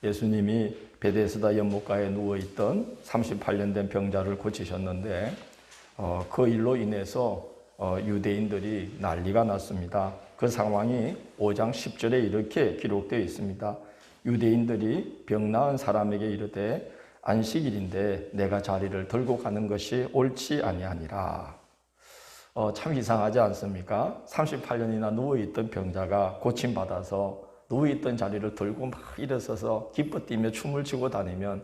예수님이 베데스다 연못가에 누워있던 38년 된 병자를 고치셨는데 그 일로 인해서 유대인들이 난리가 났습니다. 그 상황이 5장 10절에 이렇게 기록되어 있습니다. 유대인들이 병 나은 사람에게 이르되 안식일인데 내가 자리를 들고 가는 것이 옳지 아니하니라. 참 이상하지 않습니까? 38년이나 누워있던 병자가 고침받아서 누워있던 자리를 들고 막 일어서서 기뻐 뛰며 춤을 추고 다니면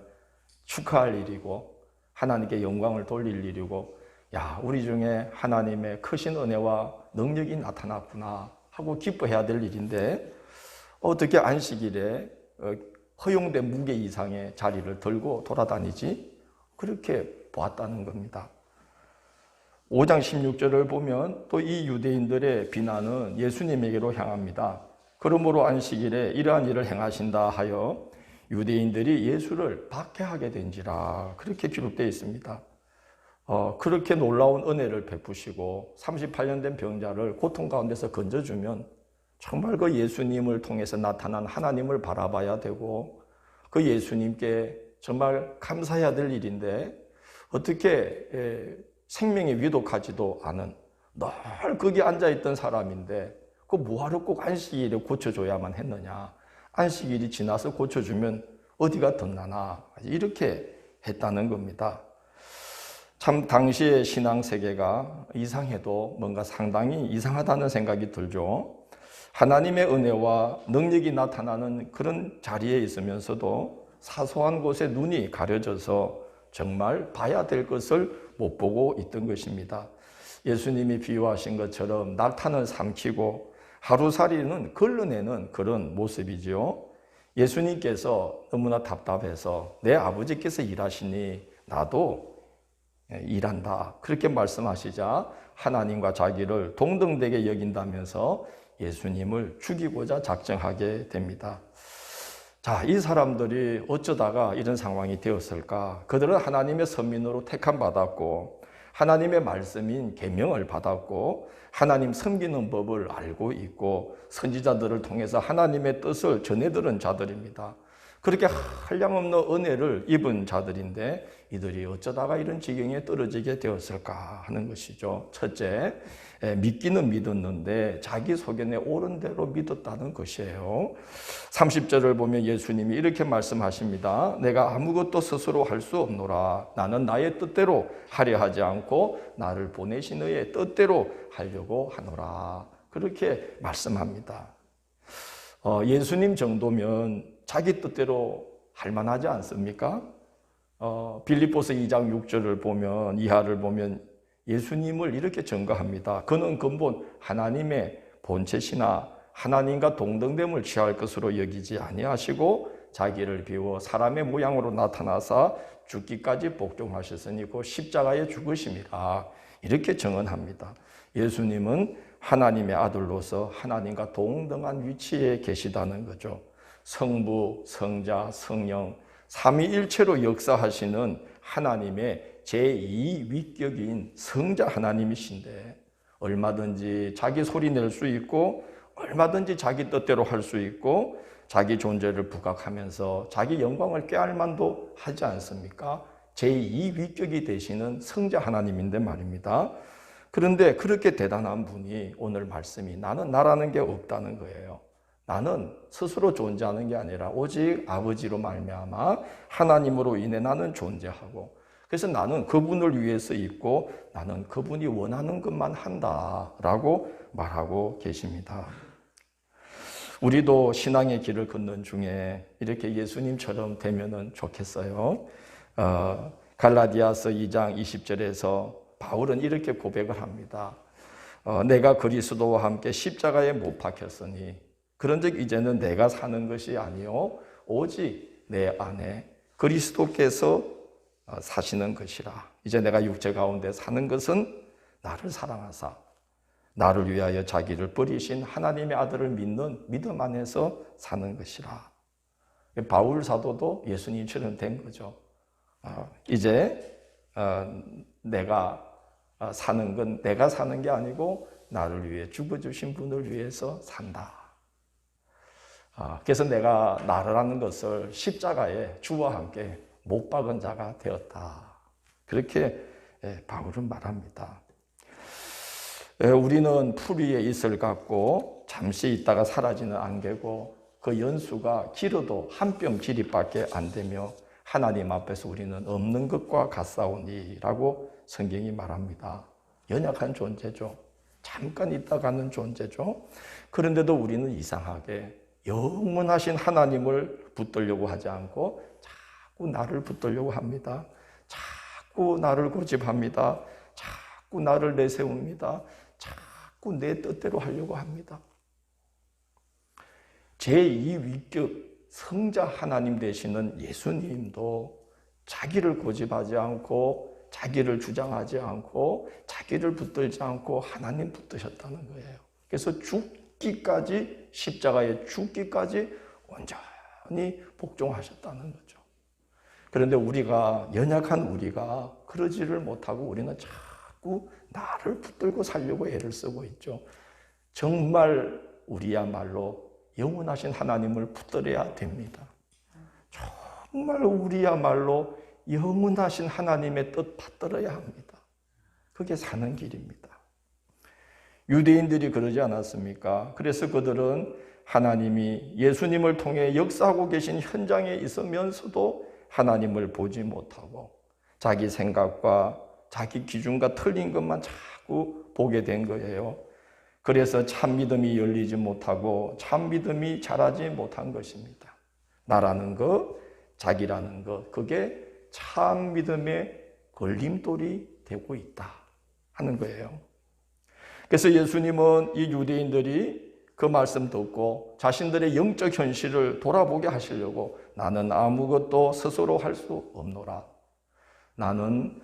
축하할 일이고 하나님께 영광을 돌릴 일이고, 야, 우리 중에 하나님의 크신 은혜와 능력이 나타났구나 하고 기뻐해야 될 일인데 어떻게 안식일에 허용된 무게 이상의 자리를 들고 돌아다니지? 그렇게 보았다는 겁니다. 5장 16절을 보면 또 이 유대인들의 비난은 예수님에게로 향합니다. 그러므로 안식일에 이러한 일을 행하신다 하여 유대인들이 예수를 박해하게 된지라, 그렇게 기록되어 있습니다. 그렇게 놀라운 은혜를 베푸시고 38년 된 병자를 고통 가운데서 건져주면 정말 그 예수님을 통해서 나타난 하나님을 바라봐야 되고 그 예수님께 정말 감사해야 될 일인데 어떻게 생명이 위독하지도 않은 늘 거기 앉아있던 사람인데 그 뭐하러 꼭 안식일에 고쳐줘야만 했느냐, 안식일이 지나서 고쳐주면 어디가 덧나나, 이렇게 했다는 겁니다. 참 당시의 신앙 세계가 이상해도 뭔가 상당히 이상하다는 생각이 들죠. 하나님의 은혜와 능력이 나타나는 그런 자리에 있으면서도 사소한 곳에 눈이 가려져서 정말 봐야 될 것을 못 보고 있던 것입니다. 예수님이 비유하신 것처럼 낙탄을 삼키고 하루살이는 걸러내는 그런 모습이지요. 예수님께서 너무나 답답해서 내 아버지께서 일하시니 나도 일한다, 그렇게 말씀하시자 하나님과 자기를 동등되게 여긴다면서 예수님을 죽이고자 작정하게 됩니다. 자, 이 사람들이 어쩌다가 이런 상황이 되었을까? 그들은 하나님의 선민으로 택함 받았고 하나님의 말씀인 계명을 받았고 하나님 섬기는 법을 알고 있고 선지자들을 통해서 하나님의 뜻을 전해들은 자들입니다. 그렇게 한량없는 은혜를 입은 자들인데 이들이 어쩌다가 이런 지경에 떨어지게 되었을까 하는 것이죠. 첫째, 믿기는 믿었는데 자기 소견에 옳은 대로 믿었다는 것이에요. 30절을 보면 예수님이 이렇게 말씀하십니다. 내가 아무것도 스스로 할 수 없노라. 나는 나의 뜻대로 하려 하지 않고 나를 보내신 이의 뜻대로 하려고 하노라. 그렇게 말씀합니다. 예수님 정도면 자기 뜻대로 할 만하지 않습니까? 빌립보서 2장 6절을 보면, 이하를 보면 예수님을 이렇게 증거합니다. 그는 근본 하나님의 본체시나 하나님과 동등됨을 취할 것으로 여기지 아니하시고 자기를 비워 사람의 모양으로 나타나사 죽기까지 복종하셨으니 그 십자가에 죽으심이라, 이렇게 증언합니다. 예수님은 하나님의 아들로서 하나님과 동등한 위치에 계시다는 거죠. 성부, 성자, 성령 삼위일체로 역사하시는 하나님의 제2위격인 성자 하나님이신데 얼마든지 자기 소리 낼 수 있고 얼마든지 자기 뜻대로 할 수 있고 자기 존재를 부각하면서 자기 영광을 꾀할 만도 하지 않습니까? 제2위격이 되시는 성자 하나님인데 말입니다. 그런데 그렇게 대단한 분이 오늘 말씀이 나는 나라는 게 없다는 거예요. 나는 스스로 존재하는 게 아니라 오직 아버지로 말미암아 하나님으로 인해 나는 존재하고, 그래서 나는 그분을 위해서 있고 나는 그분이 원하는 것만 한다라고 말하고 계십니다. 우리도 신앙의 길을 걷는 중에 이렇게 예수님처럼 되면 좋겠어요. 갈라디아서 2장 20절에서 바울은 이렇게 고백을 합니다. 내가 그리스도와 함께 십자가에 못 박혔으니 그런즉 이제는 내가 사는 것이 아니요 오직 내 안에 그리스도께서 사시는 것이라. 이제 내가 육체 가운데 사는 것은 나를 사랑하사 나를 위하여 자기를 버리신 하나님의 아들을 믿는 믿음 안에서 사는 것이라. 바울 사도도 예수님처럼 된 거죠. 이제 내가 사는 건 내가 사는 게 아니고 나를 위해 죽어주신 분을 위해서 산다. 그래서 내가 나를 하는 것을 십자가에 주와 함께 못 박은 자가 되었다. 그렇게 바울은 말합니다. 우리는 풀 위에 이슬 같고 잠시 있다가 사라지는 안개고 그 연수가 길어도 한 뼘 길이밖에 안 되며 하나님 앞에서 우리는 없는 것과 같사오니라고 성경이 말합니다. 연약한 존재죠. 잠깐 있다 가는 존재죠. 그런데도 우리는 이상하게 영원하신 하나님을 붙들려고 하지 않고 자꾸 나를 붙들려고 합니다. 자꾸 나를 고집합니다. 자꾸 나를 내세웁니다. 자꾸 내 뜻대로 하려고 합니다. 제2위격 성자 하나님 되시는 예수님도 자기를 고집하지 않고 자기를 주장하지 않고 자기를 붙들지 않고 하나님 붙드셨다는 거예요. 그래서 죽기까지 십자가에 죽기까지 온전히 복종하셨다는 거죠. 그런데 우리가 연약한 우리가 그러지를 못하고 우리는 자꾸 나를 붙들고 살려고 애를 쓰고 있죠. 정말 우리야말로 영원하신 하나님을 붙들어야 됩니다. 정말 우리야말로 영원하신 하나님의 뜻 받들어야 합니다. 그게 사는 길입니다. 유대인들이 그러지 않았습니까? 그래서 그들은 하나님이 예수님을 통해 역사하고 계신 현장에 있으면서도 하나님을 보지 못하고 자기 생각과 자기 기준과 틀린 것만 자꾸 보게 된 거예요. 그래서 참 믿음이 열리지 못하고 참 믿음이 자라지 못한 것입니다. 나라는 것, 자기라는 것, 그게 참 믿음의 걸림돌이 되고 있다 하는 거예요. 그래서 예수님은 이 유대인들이 그 말씀 듣고 자신들의 영적 현실을 돌아보게 하시려고 나는 아무것도 스스로 할 수 없노라. 나는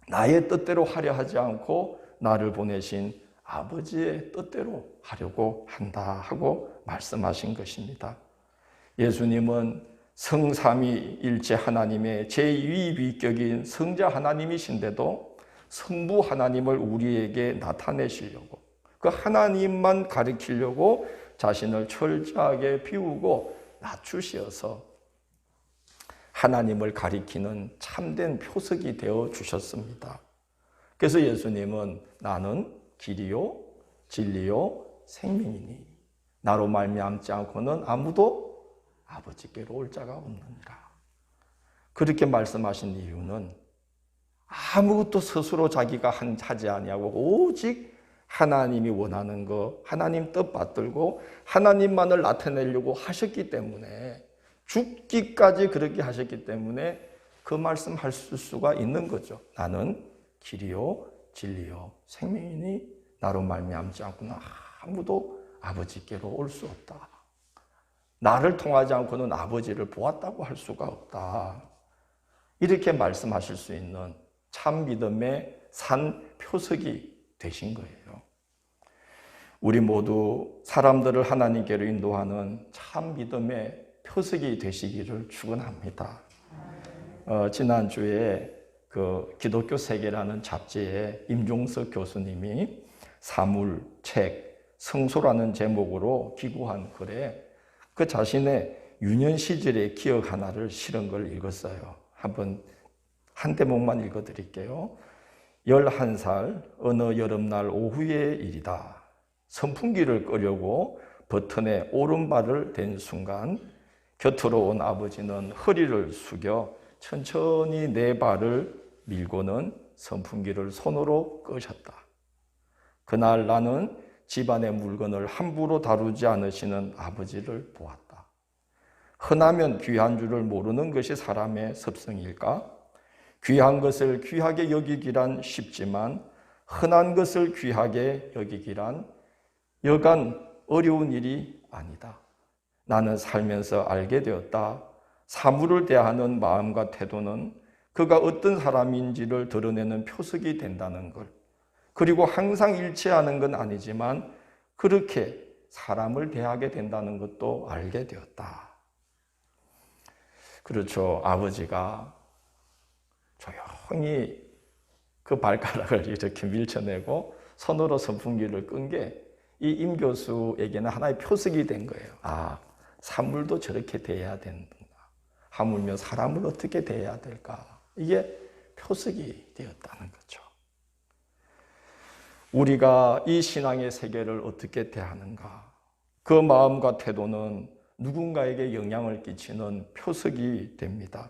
나의 뜻대로 하려 하지 않고 나를 보내신 아버지의 뜻대로 하려고 한다 하고 말씀하신 것입니다. 예수님은 성삼위일체 하나님의 제2위격인 성자 하나님이신데도 성부 하나님을 우리에게 나타내시려고 그 하나님만 가리키려고 자신을 철저하게 비우고 낮추시어서 하나님을 가리키는 참된 표석이 되어 주셨습니다. 그래서 예수님은 나는 길이요 진리요 생명이니 나로 말미암지 않고는 아무도 아버지께로 올 자가 없느니라. 그렇게 말씀하신 이유는 아무것도 스스로 자기가 하지 아니하고 오직 하나님이 원하는 것, 하나님 뜻 받들고 하나님만을 나타내려고 하셨기 때문에 죽기까지 그렇게 하셨기 때문에 그 말씀할 수가 있는 거죠. 나는 길이요 진리요 생명이니 나로 말미암지 않고는 아무도 아버지께로 올 수 없다. 나를 통하지 않고는 아버지를 보았다고 할 수가 없다. 이렇게 말씀하실 수 있는 참 믿음의 산 표석이 되신 거예요. 우리 모두 사람들을 하나님께로 인도하는 참 믿음의 표석이 되시기를 축원합니다. 지난주에 그 기독교 세계라는 잡지에 임종석 교수님이 사물책 성소라는 제목으로 기고한 글에 그 자신의 유년 시절의 기억 하나를 실은 걸 읽었어요. 한 대목만 읽어드릴게요. 11살 어느 여름날 오후의 일이다. 선풍기를 끄려고 버튼에 오른발을 댄 순간 곁으로 온 아버지는 허리를 숙여 천천히 내 발을 밀고는 선풍기를 손으로 끄셨다. 그날 나는 집안의 물건을 함부로 다루지 않으시는 아버지를 보았다. 흔하면 귀한 줄을 모르는 것이 사람의 습성일까? 귀한 것을 귀하게 여기기란 쉽지만 흔한 것을 귀하게 여기기란 여간 어려운 일이 아니다. 나는 살면서 알게 되었다. 사물을 대하는 마음과 태도는 그가 어떤 사람인지를 드러내는 표석이 된다는 걸. 그리고 항상 일치하는 건 아니지만 그렇게 사람을 대하게 된다는 것도 알게 되었다. 그렇죠. 아버지가 조용히 그 발가락을 이렇게 밀쳐내고 손으로 선풍기를 끈 게 이 임 교수에게는 하나의 표석이 된 거예요. 아, 사물도 저렇게 대해야 되는가? 하물며 사람을 어떻게 대해야 될까? 이게 표석이 되었다는 거죠. 우리가 이 신앙의 세계를 어떻게 대하는가? 그 마음과 태도는 누군가에게 영향을 끼치는 표석이 됩니다.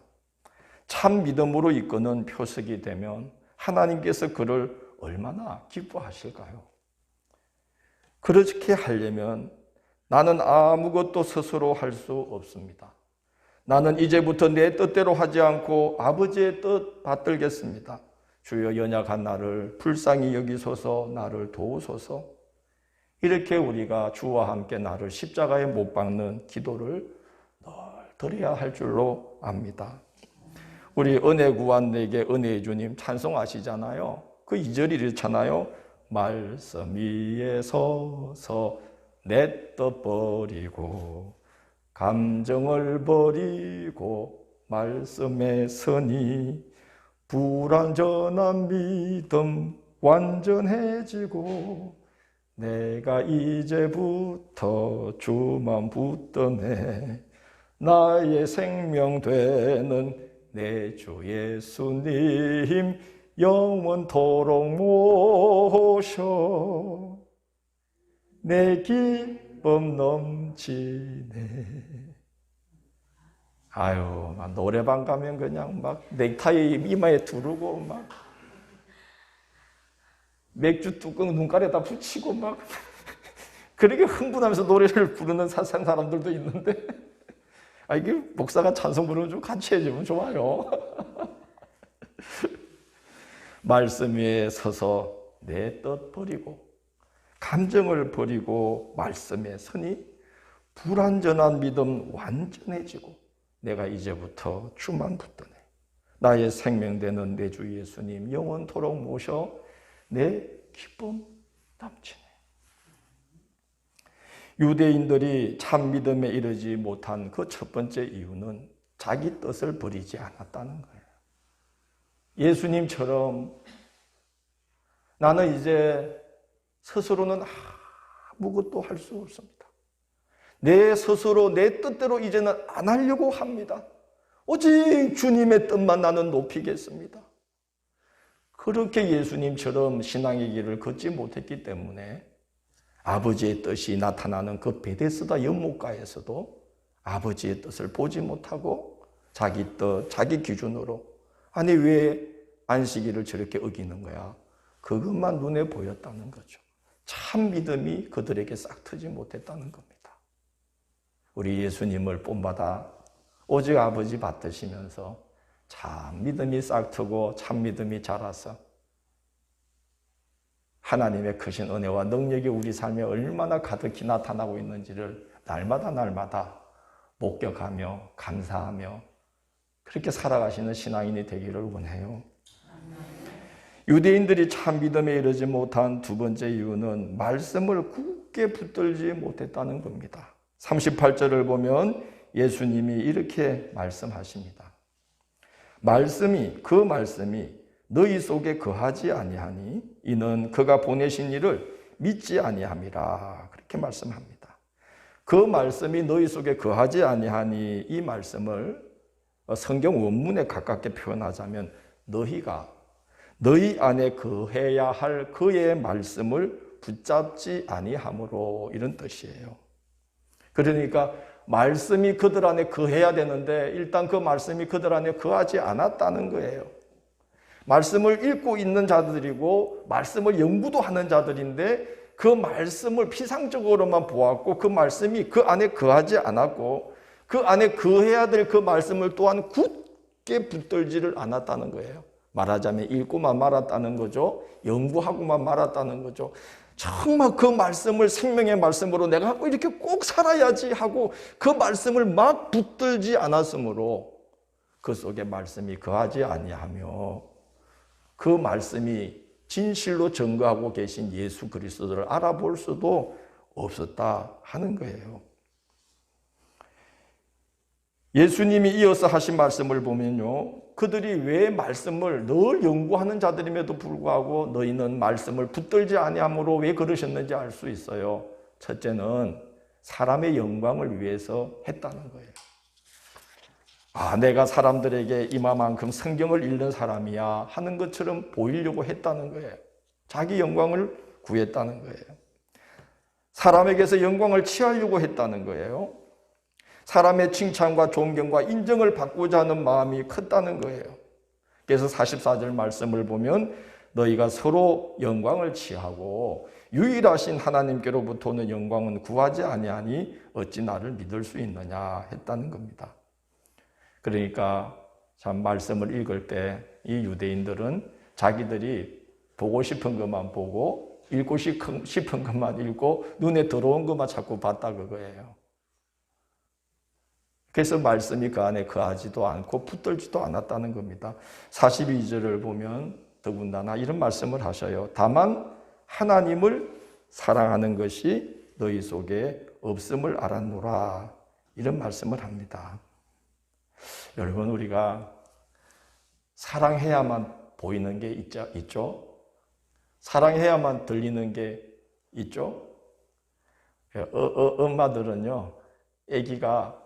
참 믿음으로 이끄는 표석이 되면 하나님께서 그를 얼마나 기뻐하실까요? 그렇게 하려면 나는 아무것도 스스로 할 수 없습니다. 나는 이제부터 내 뜻대로 하지 않고 아버지의 뜻 받들겠습니다. 주여 연약한 나를 불쌍히 여기소서, 나를 도우소서. 이렇게 우리가 주와 함께 나를 십자가에 못 박는 기도를 늘 드려야 할 줄로 압니다. 우리 은혜 구한 내게 은혜의 주님 찬송 아시잖아요. 그 2절이 이렇잖아요. 말씀 위에 서서 내 뜻 버리고 감정을 버리고 말씀에 서니 불완전한 믿음 완전해지고 내가 이제부터 주만 붙드네 나의 생명 되는 내 주 예수님 영원토록 모셔 내 기쁨 넘치네. 아유, 막 노래방 가면 그냥 막 넥타이 이마에 두르고 막 맥주 뚜껑 눈깔에다 붙이고 막 그렇게 흥분하면서 노래를 부르는 세상 사람들도 있는데 이게 목사가 찬송 부르면 좀 같이 해주면 좋아요. 말씀 위에 서서 내 뜻 버리고 감정을 버리고 말씀에 서니 불완전한 믿음 완전해지고 내가 이제부터 주만 붙드네. 나의 생명 되는 내 주 예수님 영원토록 모셔 내 기쁨 넘치네. 유대인들이 참 믿음에 이르지 못한 그 첫 번째 이유는 자기 뜻을 버리지 않았다는 거예요. 예수님처럼 나는 이제 스스로는 아무것도 할 수 없습니다. 내 스스로 내 뜻대로 이제는 안 하려고 합니다. 오직 주님의 뜻만 나는 높이겠습니다. 그렇게 예수님처럼 신앙의 길을 걷지 못했기 때문에 아버지의 뜻이 나타나는 그 베데스다 연못가에서도 아버지의 뜻을 보지 못하고 자기 뜻, 자기 기준으로 아니 왜 안식일을 저렇게 어기는 거야? 그것만 눈에 보였다는 거죠. 참 믿음이 그들에게 싹 트지 못했다는 겁니다. 우리 예수님을 본받아 오직 아버지 받드시면서 참 믿음이 싹 트고 참 믿음이 자라서 하나님의 크신 은혜와 능력이 우리 삶에 얼마나 가득히 나타나고 있는지를 날마다 목격하며 감사하며 그렇게 살아가시는 신앙인이 되기를 원해요. 유대인들이 참 믿음에 이르지 못한 두 번째 이유는 말씀을 굳게 붙들지 못했다는 겁니다. 38절을 보면 예수님이 이렇게 말씀하십니다. 그 말씀이 너희 속에 거하지 아니하니 이는 그가 보내신 이를 믿지 아니함이라. 그렇게 말씀합니다. 그 말씀이 너희 속에 거하지 아니하니 이 말씀을 성경 원문에 가깝게 표현하자면 너희 안에 거해야 할 그의 말씀을 붙잡지 아니함으로 이런 뜻이에요. 그러니까 말씀이 그들 안에 거해야 되는데 일단 그 말씀이 그들 안에 거하지 않았다는 거예요. 말씀을 읽고 있는 자들이고 말씀을 연구도 하는 자들인데 그 말씀을 피상적으로만 보았고 그 말씀이 그 안에 거하지 않았고 그 안에 거해야 될 그 말씀을 또한 굳게 붙들지를 않았다는 거예요. 말하자면 읽고만 말았다는 거죠. 연구하고만 말았다는 거죠. 정말 그 말씀을 생명의 말씀으로 내가 이렇게 꼭 살아야지 하고 그 말씀을 막 붙들지 않았으므로 그 속에 말씀이 거하지 아니하며 그 말씀이 진실로 증거하고 계신 예수 그리스도를 알아볼 수도 없었다 하는 거예요. 예수님이 이어서 하신 말씀을 보면요. 그들이 왜 말씀을 늘 연구하는 자들임에도 불구하고 너희는 말씀을 붙들지 아니함으로 왜 그러셨는지 알 수 있어요. 첫째는 사람의 영광을 위해서 했다는 거예요. 아, 내가 사람들에게 이마만큼 성경을 읽는 사람이야 하는 것처럼 보이려고 했다는 거예요. 자기 영광을 구했다는 거예요. 사람에게서 영광을 취하려고 했다는 거예요. 사람의 칭찬과 존경과 인정을 받고자 하는 마음이 컸다는 거예요. 그래서 44절 말씀을 보면 너희가 서로 영광을 취하고 유일하신 하나님께로부터 오는 영광은 구하지 아니하니 어찌 나를 믿을 수 있느냐 했다는 겁니다. 그러니까 참 말씀을 읽을 때 이 유대인들은 자기들이 보고 싶은 것만 보고 읽고 싶은 것만 읽고 눈에 들어온 것만 자꾸 봤다 그거예요. 그래서 말씀이 그 안에 거하지도 않고 붙들지도 않았다는 겁니다. 42절을 보면 더군다나 이런 말씀을 하셔요. 다만 하나님을 사랑하는 것이 너희 속에 없음을 알았노라. 이런 말씀을 합니다. 여러분, 우리가 사랑해야만 보이는 게 있죠? 사랑해야만 들리는 게 있죠? 엄마들은요, 아기가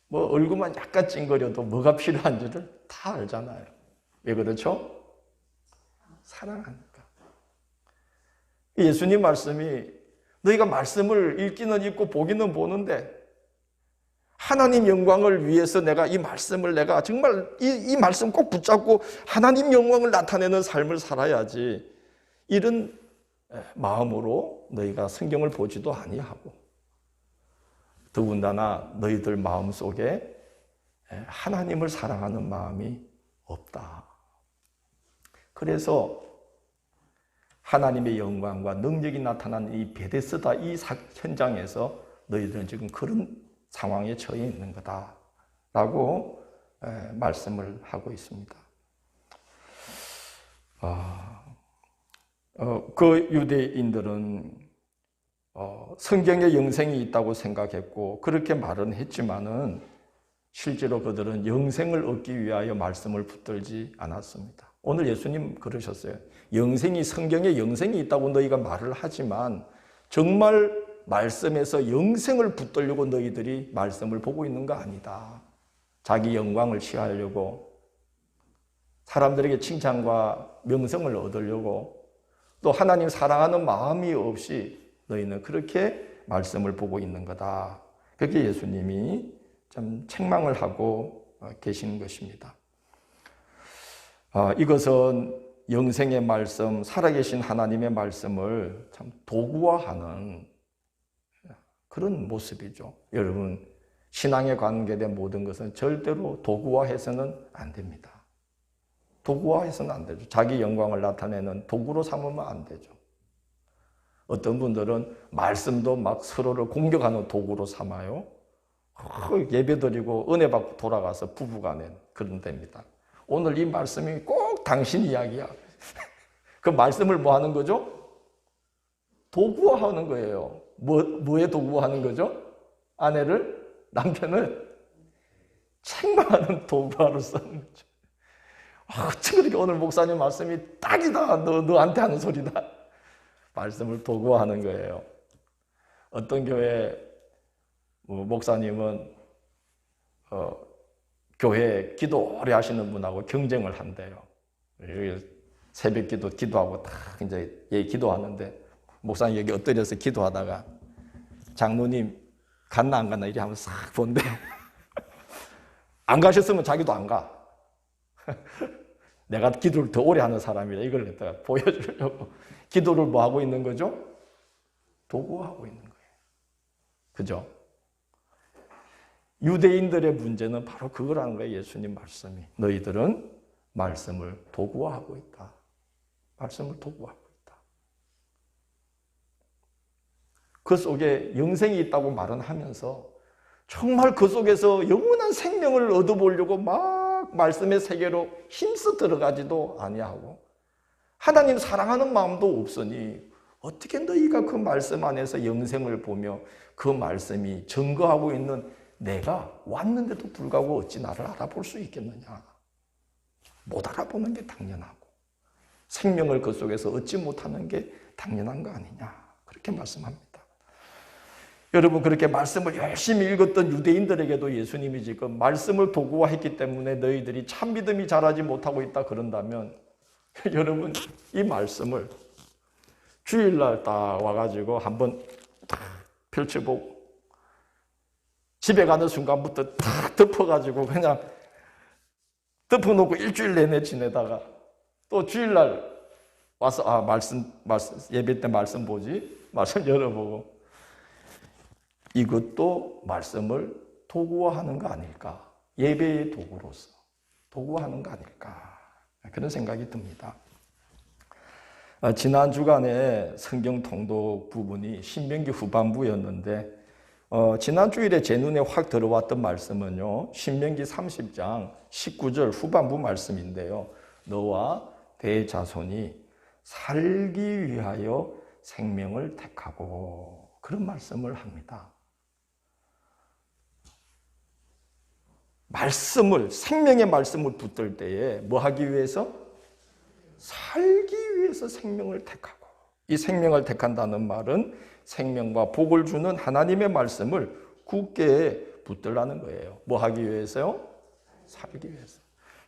뭐 얼굴만 약간 찡그려도 뭐가 필요한지를 다 알잖아요. 왜 그렇죠? 사랑하니까. 예수님 말씀이 너희가 말씀을 읽기는 읽고 보기는 보는데 하나님 영광을 위해서 내가 이 말씀을 내가 정말 이 말씀 꼭 붙잡고 하나님 영광을 나타내는 삶을 살아야지 이런 마음으로 너희가 성경을 보지도 아니하고 더군다나 너희들 마음속에 하나님을 사랑하는 마음이 없다. 그래서 하나님의 영광과 능력이 나타난 이 베데스다 이 현장에서 너희들은 지금 그런 상황에 처해 있는 거다라고 말씀을 하고 있습니다. 그 유대인들은 성경에 영생이 있다고 생각했고 그렇게 말은 했지만은 실제로 그들은 영생을 얻기 위하여 말씀을 붙들지 않았습니다. 오늘 예수님 그러셨어요. 성경에 영생이 있다고 너희가 말을 하지만 정말 말씀에서 영생을 붙들려고 너희들이 말씀을 보고 있는 거 아니다. 자기 영광을 취하려고 사람들에게 칭찬과 명성을 얻으려고 또 하나님 사랑하는 마음이 없이 너희는 그렇게 말씀을 보고 있는 거다. 그렇게 예수님이 좀 책망을 하고 계시는 것입니다. 이것은 영생의 말씀, 살아계신 하나님의 말씀을 참 도구화하는 그런 모습이죠. 여러분, 신앙에 관계된 모든 것은 절대로 도구화해서는 안 됩니다. 도구화해서는 안 되죠. 자기 영광을 나타내는 도구로 삼으면 안 되죠. 어떤 분들은 말씀도 막 서로를 공격하는 도구로 삼아요. 예배드리고 은혜 받고 돌아가서 부부간에 그런 데입니다. 오늘 이 말씀이 꼭 당신 이야기야. 그 말씀을 뭐 하는 거죠? 도구화하는 거예요. 뭐에 도구화하는 거죠? 아내를, 남편을 책망하는 도구화로 쓰는 거죠. 어쩜 그렇게 오늘 목사님 말씀이 딱이다. 너한테 하는 소리다. 말씀을 도구화하는 거예요. 어떤 교회 목사님은 교회 기도 오래 하시는 분하고 경쟁을 한대요. 새벽 기도하고 딱 이제 기도하는데 목사님 여기 엎드려서 기도하다가 장로님 갔나 안 갔나 이렇게 한번 싹 본대. 안 가셨으면 자기도 안 가. 내가 기도를 더 오래 하는 사람이라 이걸 갖다가 보여주려고 기도를 뭐 하고 있는 거죠? 도구하고 있는 거예요. 그죠? 유대인들의 문제는 바로 그거라는 거예요. 예수님 말씀이. 너희들은 말씀을 도구화하고 있다. 말씀을 도구화하고 있다. 그 속에 영생이 있다고 말은 하면서 정말 그 속에서 영원한 생명을 얻어보려고 막 말씀의 세계로 힘써 들어가지도 아니하고 하나님 사랑하는 마음도 없으니 어떻게 너희가 그 말씀 안에서 영생을 보며 그 말씀이 증거하고 있는 내가 왔는데도 불구하고 어찌 나를 알아볼 수 있겠느냐. 못 알아보는 게 당연하고 생명을 그 속에서 얻지 못하는 게 당연한 거 아니냐. 그렇게 말씀합니다. 여러분, 그렇게 말씀을 열심히 읽었던 유대인들에게도 예수님이 지금 말씀을 도구화했기 때문에 너희들이 참 믿음이 자라지 못하고 있다 그런다면, 여러분, 이 말씀을 주일날 딱 와가지고 한번 딱 펼쳐보고 집에 가는 순간부터 탁 덮어가지고 그냥 덮어놓고 일주일 내내 지내다가 또 주일날 와서 말씀 예배 때 말씀 보지? 말씀 열어보고 이것도 말씀을 도구화하는 거 아닐까? 예배의 도구로서 도구화하는 거 아닐까? 그런 생각이 듭니다. 지난 주간에 성경 통독 부분이 신명기 후반부였는데 지난 주일에 제 눈에 확 들어왔던 말씀은요, 신명기 30장 19절 후반부 말씀인데요. 너와 네 자손이 살기 위하여 생명을 택하고, 그런 말씀을 합니다. 말씀을, 생명의 말씀을 붙들 때에 뭐 하기 위해서? 살기 위해서 생명을 택하고, 이 생명을 택한다는 말은 생명과 복을 주는 하나님의 말씀을 굳게 붙들라는 거예요. 뭐 하기 위해서요? 살기 위해서.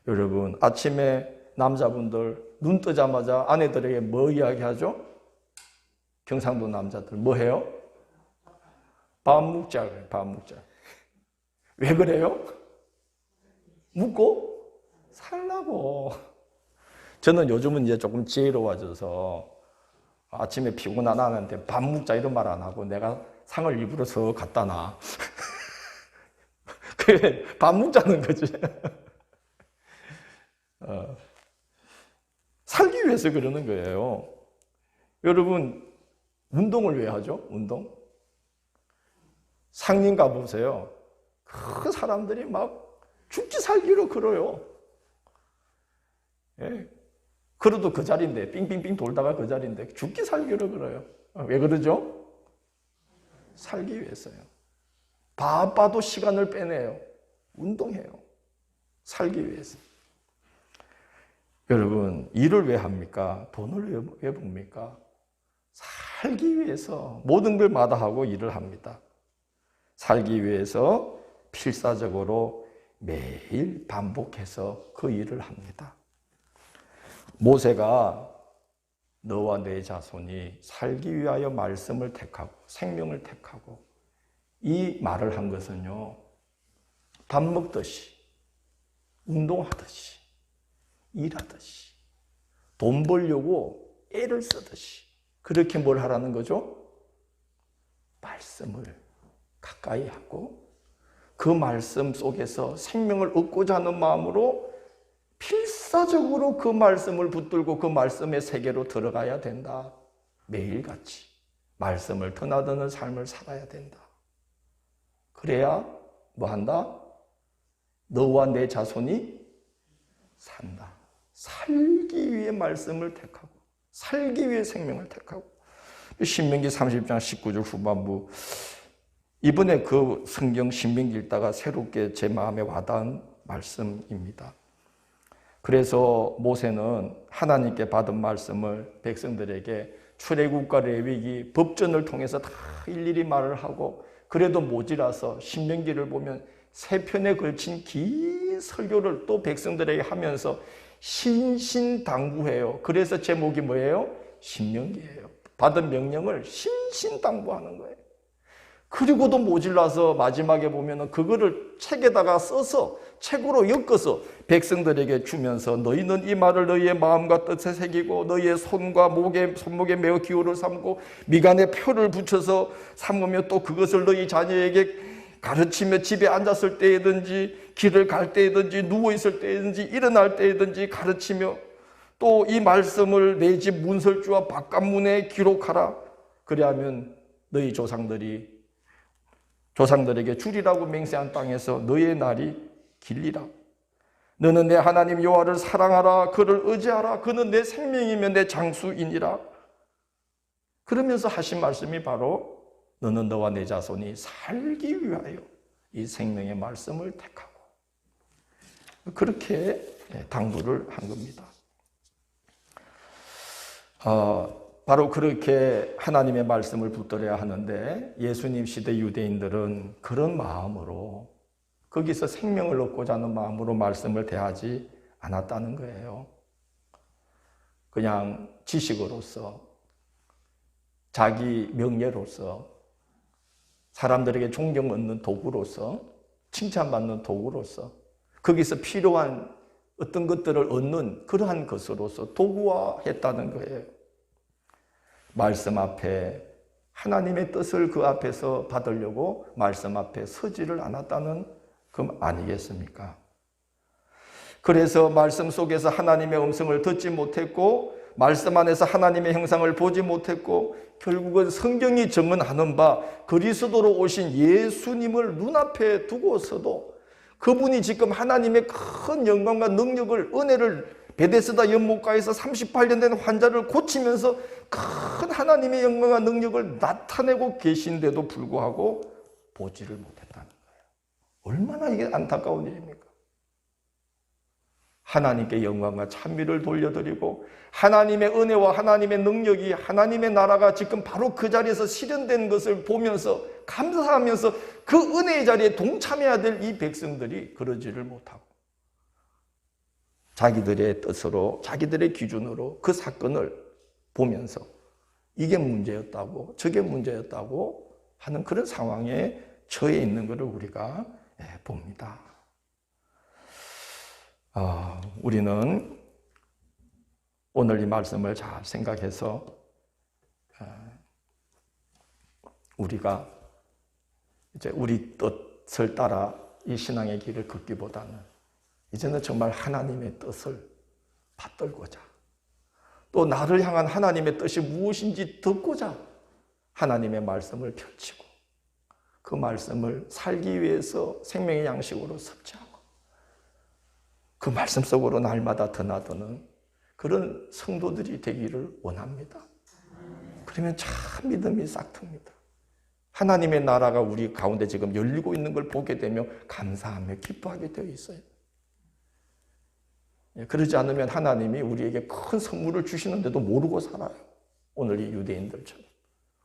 여러분, 아침에 남자분들 눈 뜨자마자 아내들에게 뭐 이야기하죠? 경상도 남자들 뭐 해요? 밥 먹자 그래요. 밥 먹자. 왜 그래요? 묵고 살라고. 저는 요즘은 이제 조금 지혜로워져서 아침에 피곤한 아내한테 밥 먹자 이런 말 안 하고 내가 상을 일부러 서 갖다 놔. 그게 밥 먹자는 거지. 살기 위해서 그러는 거예요. 여러분, 운동을 왜 하죠? 운동? 상림 가보세요. 그 사람들이 막 죽기 살기로 걸어요. 예. 걸어도 그 자리인데, 빙빙빙 돌다가 그 자리인데 죽기 살기로 걸어요. 왜 그러죠? 살기 위해서요. 바빠도 시간을 빼내요. 운동해요. 살기 위해서. 여러분, 일을 왜 합니까? 돈을 왜 봅니까? 살기 위해서 모든 걸 마다하고 일을 합니다. 살기 위해서 필사적으로 매일 반복해서 그 일을 합니다. 모세가 너와 네 자손이 살기 위하여 말씀을 택하고 생명을 택하고, 이 말을 한 것은요, 밥 먹듯이, 운동하듯이, 일하듯이, 돈 벌려고 애를 쓰듯이, 그렇게 뭘 하라는 거죠? 말씀을 가까이 하고 그 말씀 속에서 생명을 얻고자 하는 마음으로 필사적으로 그 말씀을 붙들고 그 말씀의 세계로 들어가야 된다. 매일같이 말씀을 드나드는 삶을 살아야 된다. 그래야 뭐 한다? 너와 내 자손이 산다. 살기 위해 말씀을 택하고 살기 위해 생명을 택하고. 신명기 30장 19절 후반부, 이번에 그 성경 신명기 읽다가 새롭게 제 마음에 와닿은 말씀입니다. 그래서 모세는 하나님께 받은 말씀을 백성들에게 출애굽과 레위기, 법전을 통해서 다 일일이 말을 하고, 그래도 모자라서 신명기를 보면 3편에 걸친 긴 설교를 또 백성들에게 하면서 신신당부해요. 그래서 제목이 뭐예요? 신명기예요. 받은 명령을 신신당부하는 거예요. 그리고도 모질라서 마지막에 보면은 그거를 책에다가 써서 책으로 엮어서 백성들에게 주면서 너희는 이 말을 너희의 마음과 뜻에 새기고 너희의 손과 손목에 매어 기호를 삼고 미간에 표를 붙여서 삼으며 또 그것을 너희 자녀에게 가르치며 집에 앉았을 때이든지 길을 갈 때이든지 누워있을 때이든지 일어날 때이든지 가르치며 또 이 말씀을 내 집 문설주와 바깥문에 기록하라. 그리하면 너희 조상들에게 주리라고 맹세한 땅에서 너의 날이 길리라. 너는 내 하나님 여호와를 사랑하라. 그를 의지하라. 그는 내 생명이며 내 장수이니라. 그러면서 하신 말씀이 바로 너는 너와 내 자손이 살기 위하여 이 생명의 말씀을 택하고, 그렇게 당부를 한 겁니다. 바로 그렇게 하나님의 말씀을 붙들어야 하는데 예수님 시대 유대인들은 그런 마음으로 거기서 생명을 얻고자 하는 마음으로 말씀을 대하지 않았다는 거예요. 그냥 지식으로서 자기 명예로서 사람들에게 존경 얻는 도구로서 칭찬받는 도구로서 거기서 필요한 어떤 것들을 얻는 그러한 것으로서 도구화했다는 거예요. 말씀 앞에 하나님의 뜻을 그 앞에서 받으려고 말씀 앞에 서지를 않았다는 그 아니겠습니까? 그래서 말씀 속에서 하나님의 음성을 듣지 못했고 말씀 안에서 하나님의 형상을 보지 못했고 결국은 성경이 증언하는 바 그리스도로 오신 예수님을 눈앞에 두고서도 그분이 지금 하나님의 큰 영광과 능력을 은혜를 베데스다 연못가에서 38년 된 환자를 고치면서 큰 하나님의 영광과 능력을 나타내고 계신데도 불구하고 보지를 못했다는 거예요. 얼마나 이게 안타까운 일입니까? 하나님께 영광과 찬미를 돌려드리고 하나님의 은혜와 하나님의 능력이 하나님의 나라가 지금 바로 그 자리에서 실현된 것을 보면서 감사하면서 그 은혜의 자리에 동참해야 될 이 백성들이 그러지를 못하고 자기들의 뜻으로 자기들의 기준으로 그 사건을 보면서 이게 문제였다고 저게 문제였다고 하는 그런 상황에 처해 있는 것을 우리가 봅니다. 우리는 오늘 이 말씀을 잘 생각해서 우리가 이제 우리 뜻을 따라 이 신앙의 길을 걷기보다는 이제는 정말 하나님의 뜻을 받들고자 또 나를 향한 하나님의 뜻이 무엇인지 듣고자 하나님의 말씀을 펼치고 그 말씀을 살기 위해서 생명의 양식으로 섭취하고 그 말씀 속으로 날마다 드나드는 그런 성도들이 되기를 원합니다. 그러면 참 믿음이 싹틉니다. 하나님의 나라가 우리 가운데 지금 열리고 있는 걸 보게 되며 감사하며 기뻐하게 되어 있어요. 그러지 않으면 하나님이 우리에게 큰 선물을 주시는데도 모르고 살아요. 오늘 이 유대인들처럼.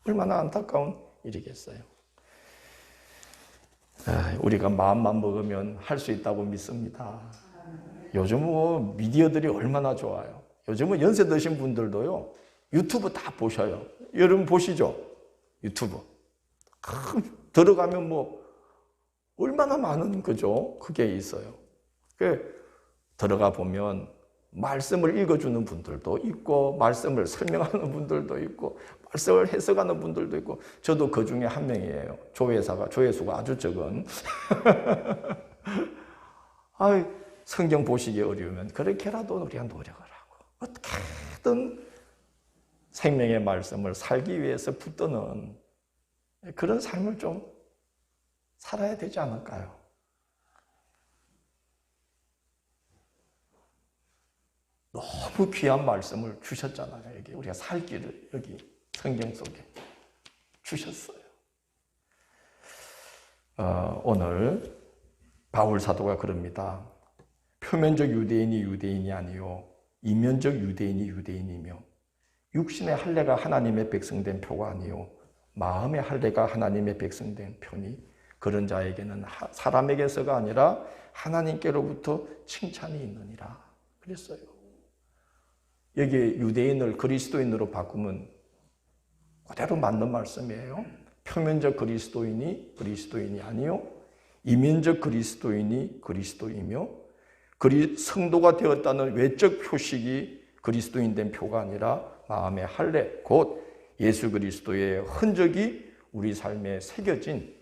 얼마나 안타까운 일이겠어요. 우리가 마음만 먹으면 할 수 있다고 믿습니다. 요즘 미디어들이 얼마나 좋아요. 요즘은 연세 드신 분들도요. 유튜브 다 보셔요. 여러분 보시죠. 유튜브. 들어가면 얼마나 많은 거죠. 그게 있어요. 들어가 보면 말씀을 읽어주는 분들도 있고 말씀을 설명하는 분들도 있고 말씀을 해석하는 분들도 있고 저도 그 중에 한 명이에요. 조회수가 아주 적은 성경 보시기 어려우면 그렇게라도 우리가 노력을 하고 어떻게든 생명의 말씀을 살기 위해서 붙드는 그런 삶을 좀 살아야 되지 않을까요? 너무 귀한 말씀을 주셨잖아요. 여기 우리가 살 길을 여기 성경 속에 주셨어요. 오늘 바울 사도가 그럽니다. 표면적 유대인이 유대인이 아니요 이면적 유대인이 유대인이며 육신의 할례가 하나님의 백성된 표가 아니요 마음의 할례가 하나님의 백성된 표니 그런 자에게는 사람에게서가 아니라 하나님께로부터 칭찬이 있느니라 그랬어요. 여기에 유대인을 그리스도인으로 바꾸면 그대로 맞는 말씀이에요. 표면적 그리스도인이 아니요 이면적 그리스도인이 그리스도이며 성도가 되었다는 외적 표식이 그리스도인 된 표가 아니라 마음의 할례 곧 예수 그리스도의 흔적이 우리 삶에 새겨진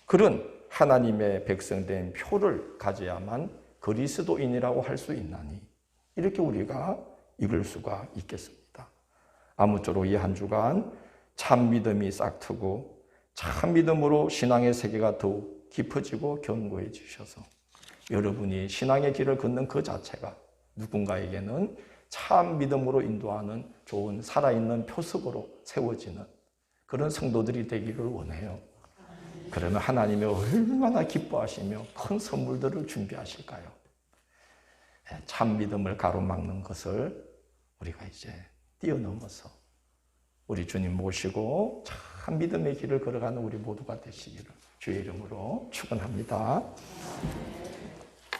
그런 하나님의 백성된 표를 가져야만 그리스도인이라고 할 수 있나니 이렇게 우리가 읽을 수가 있겠습니다. 아무쪼록 이 한 주간 참 믿음이 싹트고 참 믿음으로 신앙의 세계가 더욱 깊어지고 견고해 주셔서 여러분이 신앙의 길을 걷는 그 자체가 누군가에게는 참 믿음으로 인도하는 좋은 살아있는 표석으로 세워지는 그런 성도들이 되기를 원해요. 그러면 하나님이 얼마나 기뻐하시며 큰 선물들을 준비하실까요? 참 믿음을 가로막는 것을 우리가 이제 뛰어넘어서 우리 주님 모시고 참 믿음의 길을 걸어가는 우리 모두가 되시기를 주의 이름으로 축원합니다.